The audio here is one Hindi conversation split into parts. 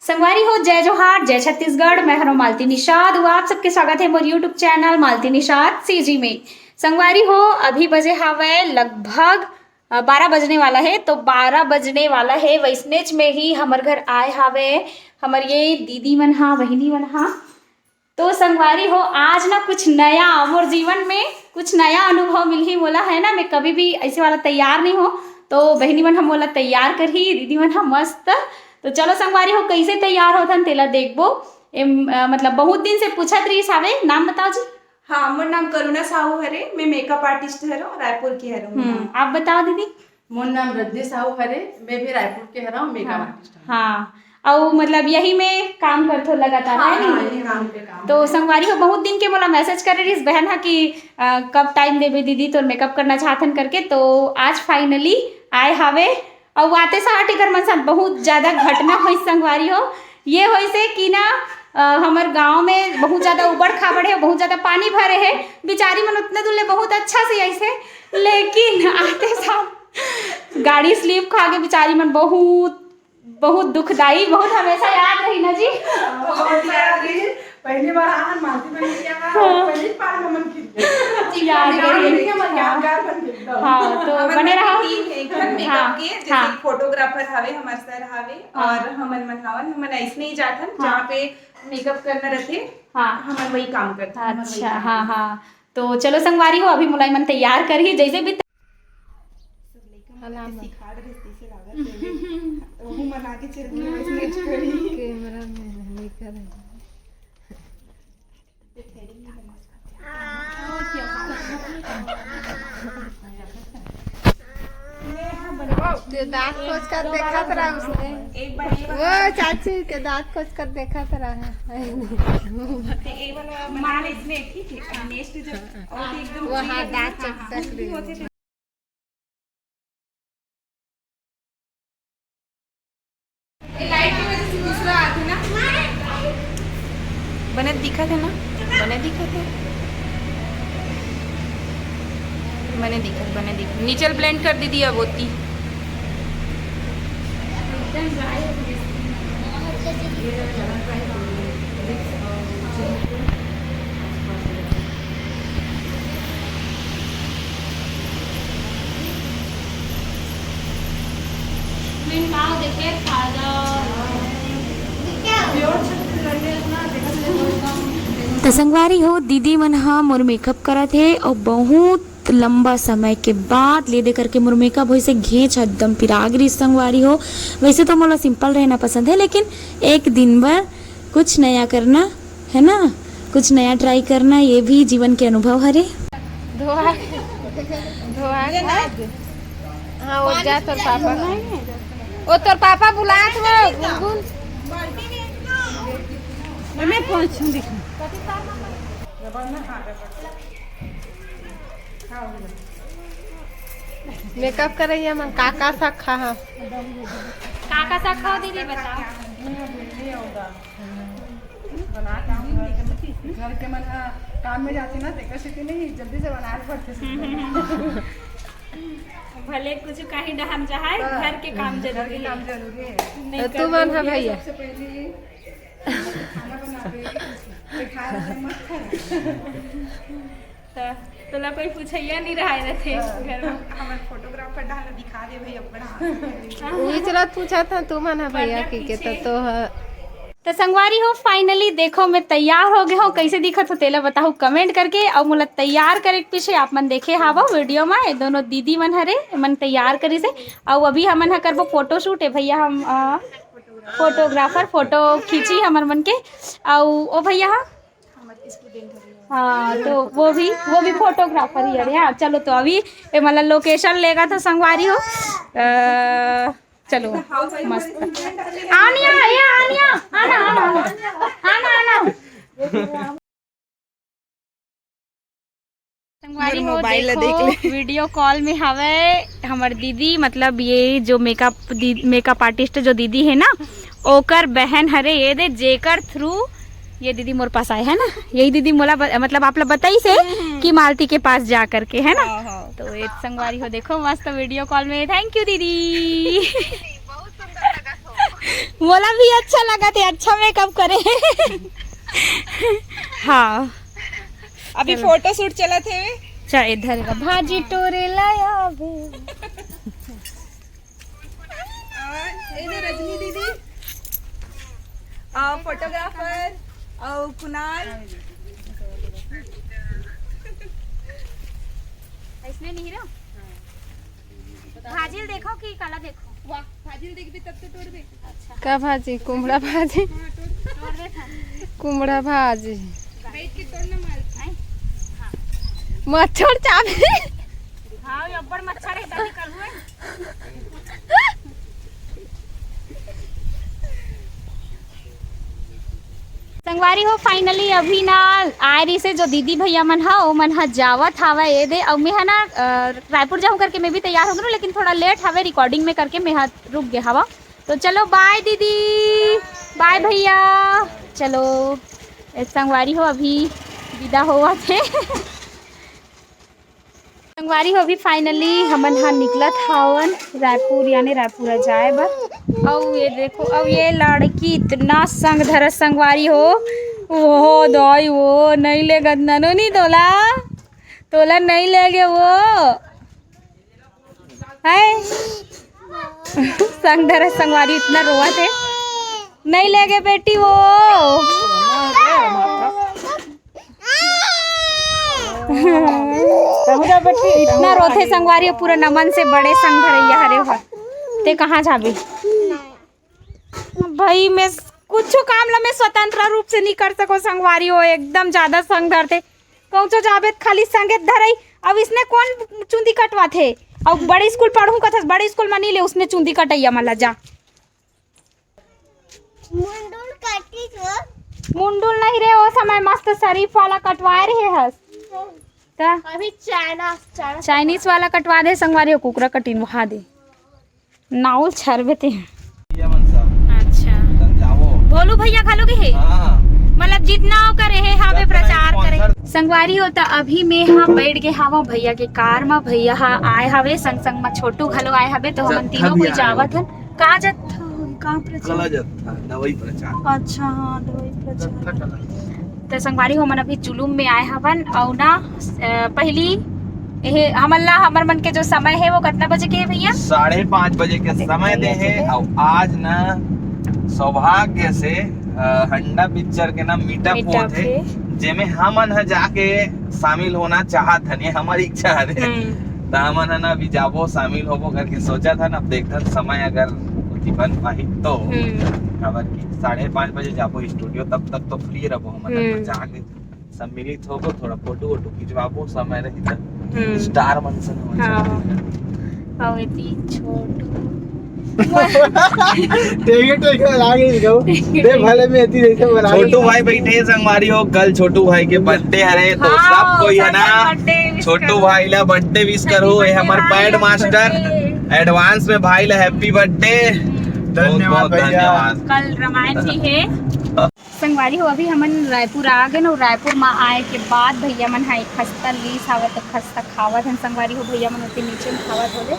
संगवारी हो, जय जोहार, जय छत्तीसगढ़। मैं हूं मालती निषाद और आप सबके स्वागत है मोर यूट्यूब चैनल मालती निषाद सीजी में। संगवारी हो, अभी बजे हवे लगभग 12 बजने वाला है। तो 12 बजने वाला है वैसनेच में ही हमर घर आए हावे हमर ये दीदी मन हा, बहिनी मन हा। तो संगवारी हो, आज ना कुछ नया मोर जीवन में कुछ नया अनुभव मिलही मोला, है ना। मैं कभी भी ऐसे वाला तैयार नहीं हो, तो बहिनी मन हम मोला तैयार करही, दीदी मन हम मस्त। तो चलो संगवारी हो, कैसे तैयार होथन तेला देखबो। मतलब बहुत दिन से पूछत रहीस हावे। नाम बताओ जी। हाँ, मोर नाम करुणा साहू हरे। मैं मेकअप आर्टिस्ट हरो, रायपुर की हरो। आप बताओ दीदी। मोर नाम रजनी साहू हरे। मैं भी रायपुर के हरा हूँ, मेकअप आर्टिस्ट हूँ। हाँ, और मतलब यही में काम करथो लगातार, हाँ, है हाँ, नहीं। ये काम पे काम। तो संगवारी हो, बहुत दिन के मोला मैसेज कर रही बहन है कि कब टाइम देबे दीदी, तो मेकअप करना चाहतन करके। तो आज फाइनली आए हावे। और आते साथ एकर मन साथ बहुत ज़्यादा घटना हुई संगवारी हो। ये हुई से कि ना हमार गांव में बहुत ज़्यादा उबड़ खाबड़ है, बहुत ज़्यादा पानी भरे है। बेचारी मन उतने दूर ले बहुत अच्छा से ऐसे, लेकिन आते साथ गाड़ी स्लिप खा के बेचारी मन बहुत बहुत दुखदाई, बहुत हमेशा याद रही ना जी। पहली बार आन मालती बन गया, पहली बार मन की याद रही। यादगार बन गया। हाँ, तो बने रहा। टीम है घर मेकअप के, जैसे फोटोग्राफर हावे, हमार सर हावे, और हमन मन हावन, हमन ऐसे नहीं जाथन जहाँ पे मेकअप करना रहते। हाँ, हमन वही काम करते। अच्छा, हाँ हाँ। तो चलो संगवारी हो, अभी मुलाई मन तैयार कर ही जैसे भी सिखा रहे से लागत वो मना के चल गई वैसे करी कैमरा में नहीं करे। ते दांत खोज कर देखा तो रहा उसने। एक बार वो चाची के दांत खोज कर देखा तो रहा। एक बार मार इसने, ठीक है। नेक्स्ट जब और एकदम वो हाँ दांत चटक रही। लाइट की वजह से दूसरा आते ना बने दिखा थे ना, बने दिखा थे, बने दिख नीचे ब्लेंड कर दी अब होती। देखे तो संगवारी हो, दीदी मन हा मोर मेकअप करत है और बहुत लंबा समय के बाद ले दे करके मोर मेकअप वैसे घेच एकदम पिरागरी संगवारी हो। वैसे तो मोला सिंपल रहना पसंद है, लेकिन एक दिन भर कुछ नया करना है ना, कुछ नया ट्राई करना, ये भी जीवन के अनुभव हरे। धोआ धोआ हाँ वो जा तोर पापा, वो तोर पापा बुलात वो गुनगुन मैं पहुंचूं दिख मेकअप कर रही है। मैं काका सा खा काका सा खाओ दीदी, बताओ। घर के मन काम में जाती ना, देखा सीखी नहीं, जल्दी से बनाए पड़ते। भले कुछ कहीं डहम चाहे, घर के काम जरूरी है। तू मन है भैया। सबसे पहले खाना बनाते खाना मत खा। तोला कोई पूछैया नहीं रहा रहते घर में। हमारे फोटोग्राफर डाल दिखा दे भाई अपना। वही चला पूछा था तू मन है भैया की तो तो संगवारी हो, फाइनली देखो मैं तैयार हो गया हूँ। कैसे दिखत हो तेला बताओ कमेंट करके। और मोला तैयार करे के पीछे आप मन देखे हावा वीडियो में, ये दोनों दीदी मन हरे मन तैयार करी से। और अभी हमन हा करबो फोटो शूट है भैया, हम फोटोग्राफर फोटो खींची हमर मन के। और ओ भैया हाँ, तो वो भी फोटोग्राफर ही है। हाँ चलो, तो अभी मतलब लोकेशन लेगा तो संगवारी हो चलो मस्त। आनिया ये आनिया आना आना आना आना संगवारी हो, देखो वीडियो कॉल में हवे हमार दीदी, मतलब ये जो मेकअप आर्टिस्ट जो दीदी है ना, ओकर बहन हरे। ये दे जेकर थ्रू ये दीदी मोर पास आए है ना। यही दीदी मोला मतलब आप लोग बताई से कि मालती के पास जा करके, है ना। तो एक संगवारी हो, देखो मस्त वीडियो कॉल में। थैंक यू दीदी। बोला भी अच्छा लगा थे, अच्छा मेकअप करे। हाँ अभी फोटो शूट चला थे वे। अच्छा इधर का भाजी टोरे लाया बे। और इधर रजनी दीदी और फोटोग्राफर और कुणाल। इसमें नहीं रहा भाजी देखो कि काला देखो। वाह भाजी देख भी तब तो तोड़ दे। अच्छा का भाजी? कुमड़ा भाजी। तोड़ दे था। कुमड़ा भाजी बैठ के तोड़ना माल। मच्छर चाबे। हाँ अब्बड़ मच्छर है निकल हुए। संगवारी हो फाइनली अभी ना आए रही से जो दीदी भैया मन हा ओ मन हा जावत हावा ये दे। अब मैं है ना रायपुर जाऊँ करके मैं भी तैयार हो गई, लेकिन थोड़ा लेट हवे रिकॉर्डिंग में करके मैं हाथ रुक गया हवा। तो चलो बाय दीदी, बाय भैया। चलो संगवारी हो अभी विदा हुआ थे। संगवारी हो अभी फाइनली हमन हा निकलत हावन रायपुर, यानी रायपुर जाए बर। और ये देखो अब ये लड़की इतना संग धरत संगवारी हो। वो दवाई वो नहीं ले गदनो नहीं तोला, तोला नहीं लेगे वो है। संग धरत संगवारी इतना रोआ थे, नहीं लेगे बेटी वो। इतना रोथे संगवारी पूरा नमन से बड़े संग धरैया हरे हो। ते कहाँ जाबे भाई? मैं कुछ काम ला मैं स्वतंत्र रूप से नहीं कर सको संगवारी हो, एकदम ज्यादा संग धरते। कौचो जाबे खाली संगे धरई। अब इसने कौन चुंदी कटवा थे? अब बड़े स्कूल पढ़ूं कथस, बड़े स्कूल में नहीं ले उसने चुंदी कटैया मला जा। मुंडुल काटी तो मुंडुल नहीं रे, वो समय मस्त शरीफ वाला कटवाए रहे हस। अभी चाइनीज वाला कटवा दे संगवारी हो, कुकरा कटिन वहा दे नाउल छरबे ते। अच्छा बोलू भैया खालोगे है मतलब जितना करे है हावे प्रचार करे संगवारी होता। अभी मैं हाँ बैठ गए हवा भैया के कार में। भैया हाँ आए हवे संग संग में छोटू घलो आए हवे। तो हम तीनों कोई जावत हन का जत का प्रचार दवाई प्रचार। अच्छा हाँ दवाई प्रचार। तो संगवारी हो मन अभी जुलूम में आए हवन। और ना पहली ये हमला हमर मन के जो समय है वो कितना बजे के है भैया? 5:30 बजे के समय दे है। और आज ना सौभाग्य से हंडा पिक्चर के ना मीटअप हुआ थे, जेमे हमन ह जाके शामिल होना चाहत हन। ये हमारी इच्छा है। तो हमन है ना अभी जाबो शामिल होबो करके सोचा था ना। अब देखते समय अगर बन पाही तो खबर की 5:30 बजे जाबो स्टूडियो। तब तक तो फ्री रहो हमन जाके सम्मिलित होबो, थोड़ा फोटो वोटो खिंचवाबो। समय रही तो स्टार मनसन हो। हां और इतनी छोटू छोटू भाई बैठे संगवारी हो। कल छोटू भाई के बर्थडे हरे तो सब कोई है ना छोटू भाई ला बर्थडे विश करो। ये हमारे पैड मास्टर एडवांस में भाई ला हैप्पी बर्थडे। धन्यवाद धन्यवाद। कल रामायण भी है संगवारी हो। अभी हमन रायपुर आ गए। और रायपुर में आए के बाद भैया मन हाई खस्ता लीस आवत तो खस्ता खावत हन संगवारी हो। भैया मन होते नीचे में खावत होले,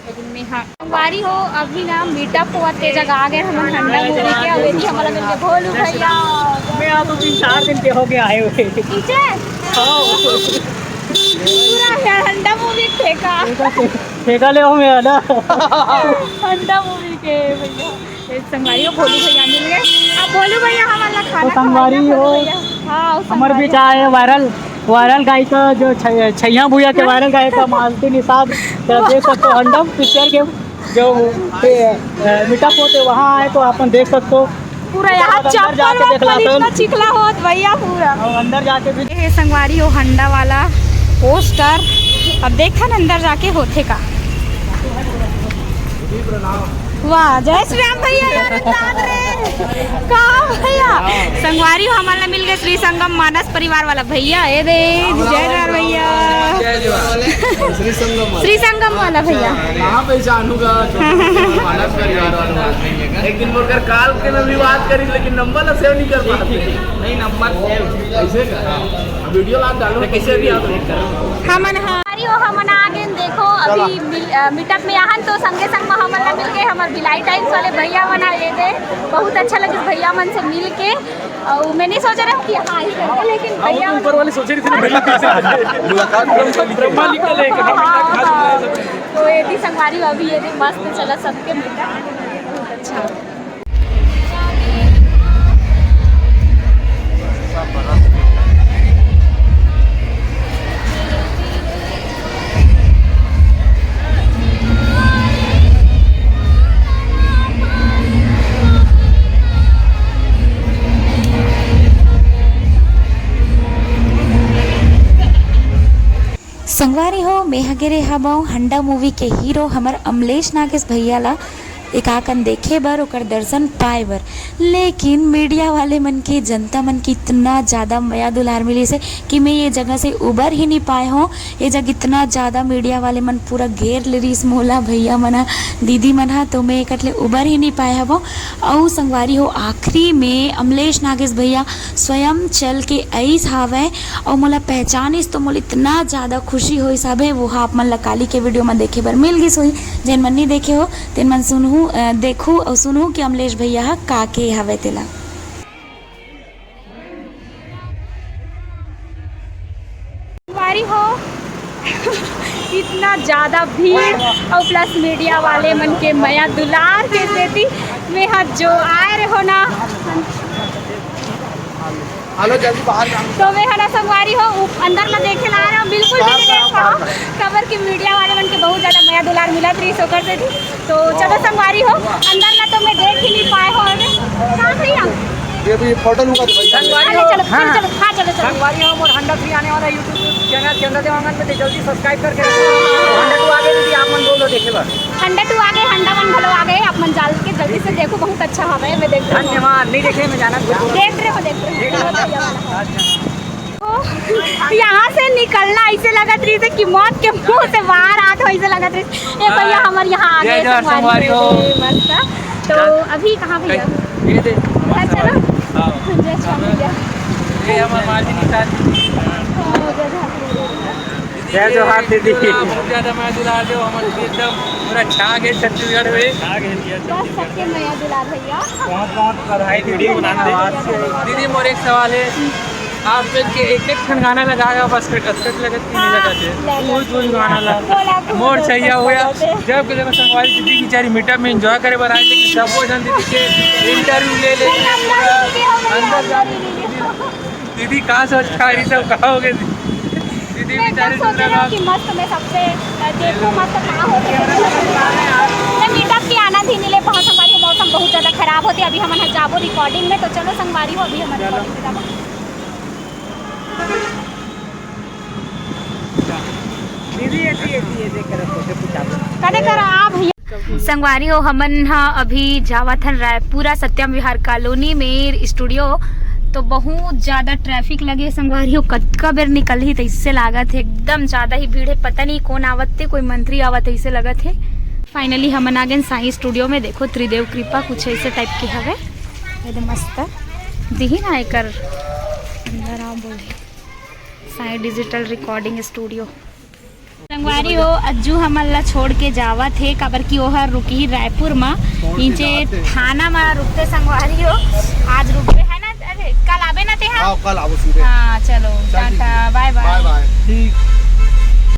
लेकिन मैं हाँ संगवारी हो अभी ना मीटअप हुआ ते जगह आ गए हमन हंडा मूवी के। अब यदि हमारा मिल के भोलू भैया मैं आप 3-4 दिन के हो गए आए हुए नीचे पूरा हंडा मूवी ठेका ले हो मेरा ना हंडा मूवी के भैया। संगवारी हो भोलू भैया मिल गए। अब भोलू भैया हमारा खाना संगवारी हो। हाँ हमारे बीच आए वायरल गायिका जो छैया भूया के वायरल गायिका मालती निषाद। तो देख सकते हो हंडम पिक्चर के जो मीटअप होते वहाँ आए तो आप देख सकते हो पूरा यहाँ चप्पल चिखला होत भैया पूरा। और अंदर जाके भी ये संगवारी हो हंडा वाला पोस्टर। अब देखा ना अंदर जाके होते का। वाह जय श्री राम भैया कहाँ भैया? संगवारी हो हमारा मिल गए श्री संगम मानस परिवार वाला भैया। ये दे जय राम भैया श्री संगम वाला भैया। कहाँ पहचानूंगा मानस परिवार वाला। एक दिन बोलकर काल के में भी बात करी, लेकिन नंबर ना सेव नहीं कर पाते। नहीं नंबर सेव ऐसे वीडियो लाभ डालो कैसे भी आप देख कर हमन हमारी संगवारी हो हमन आगे देखो अभी मीटअप में आहन तो संगे संग में हमन ला मिलके हमर भिलाई टाइम्स वाले भैया मन आए थे। बहुत अच्छा लगे भैया मन से मिल के। और मैं नहीं सोच रहा हूँ कि हाँ ही करके, लेकिन भैया ऊपर वाले सोचे रही थी मुलाकात तो ये थी संगवारी अभी ये मस्त चला सबके मीटअप बहुत अच्छा। संगवारी हो मेहगेरे हबो हंडा मूवी के हीरो हमर अमलेश नागेश भैया ला एक आकन देखे बर ओकर दर्शन पाए बर, लेकिन मीडिया वाले मन के जनता मन की इतना ज़्यादा मया दुलार मिली से कि मैं ये जगह से उबर ही नहीं पाए हो। ये जगह इतना ज़्यादा मीडिया वाले मन पूरा घेर ले रही मोला भैया मना दीदी मना, तो मैं एकटले उबर ही नहीं पाए हबो। और संगवारी हो आखिरी में अमलेश नागेश भैया स्वयं चल के आइस हावे और मोला पहचानिस तो मोला इतना ज़्यादा खुशी हो सब है। वो आप मन ला काली के वीडियो में देखे बर मिल गिस होई, जेन मन नहीं देखे हो तेन मन सुनहू देखू और सुनू कि अमलेश भैया का के हवे तेला। संगवारी हो इतना ज़्यादा भीड़ और प्लस मीडिया वाले मन के मया दुलार के देती में हाथ जो आए रहे हो ना हेलो जल्दी बाहर तो मैं है ना संगवारी हो अंदर में देखे ला रहा हूँ। बिल्कुल भी नहीं देख पाओ खबर की मीडिया वाले मन के बहुत ज़्यादा मया दुलार मिला थी सोकर से थी। तो चलो संगवारी हो अंदर ना तो मैं देख ही नहीं पाए हो। कहाँ भैया ये भी फोटो लूंगा तो भाई चलो चलो चलो हाँ चलो चलो संगवारी हो मोर हंडा 3 आने वाला यूट्यूब चैनल चंदा देवांगन में जल्दी सब्सक्राइब करके हंडा 2 आगे भी आप मन बोलो देखे बार हंडा 2 आगे हंडा 1 भलो आ गए आप मन जाल के जल्दी से देखो बहुत अच्छा हवा है। मैं देख रही हूँ धन्यवाद नहीं देखे मैं जाना देख रहे हो यहाँ से निकलना ऐसे लगा रही थी कि मौत के मुंह से बाहर आते ऐसे लगा रही ये भैया हमारे यहाँ आ गए संगवारी हो मस्त। तो अभी कहाँ भैया चलो जय स्वामी ये हमार मार्जिन निकाल जय जोहार दीदी बहुत ज्यादा मैं दुलार दे हमर एकदम पूरा छा गए छत्तीसगढ़ में छा गए सबके नया दुलार भैया बहुत पढ़ाई वीडियो बनाने दीदी मोर एक सवाल है आप के एक खन गाना लगाएगा बस कट लगत नहीं लगाते कोई गाना लगा मोर चाहिए हुआ जब के देखो संगवारी दीदी बेचारी मीटअप में एंजॉय करे बर आई लेकिन सब वो जन दीदी के इंटरव्यू ले ले अंदर जा दीदी कहाँ सोच खा रही सब कहोगे दीदी बेचारी कि मस्त में सबसे देखो मस्त कहाँ होते मीटअप की आना थी नीले बहुत संगवारी मौसम बहुत ज़्यादा खराब होती अभी हम जाबो रिकॉर्डिंग में। तो चलो संगवारी हो अभी हमारे संगवारी हो हमन अभी जावत हन रायपुरा सत्यम विहार कॉलोनी में स्टूडियो। तो बहुत ज़्यादा ट्रैफिक लगे संगवारी हो कतका बेर निकल ही तो इससे लागत है एकदम ज़्यादा ही भीड़ है। पता नहीं कौन आवत थे कोई मंत्री आवत है इससे लगत है। फाइनली हमन आ गए साई स्टूडियो में। देखो त्रिदेव कृपा कुछ ऐसे टाइप के हवे एकदम मस्त दिही ना एकर अंदर आ बोले साई डिजिटल रिकॉर्डिंग स्टूडियो। संगवारी हो अज्जू हमन ला छोड़ के जावा थे काबर की ओहर रुकी रायपुर में नीचे थाना में रुकते संगवारी हो आज रुकते है ना। अरे कल आवे ना ते कल आओ सीधे हाँ चलो टाटा बाय बाय ठीक।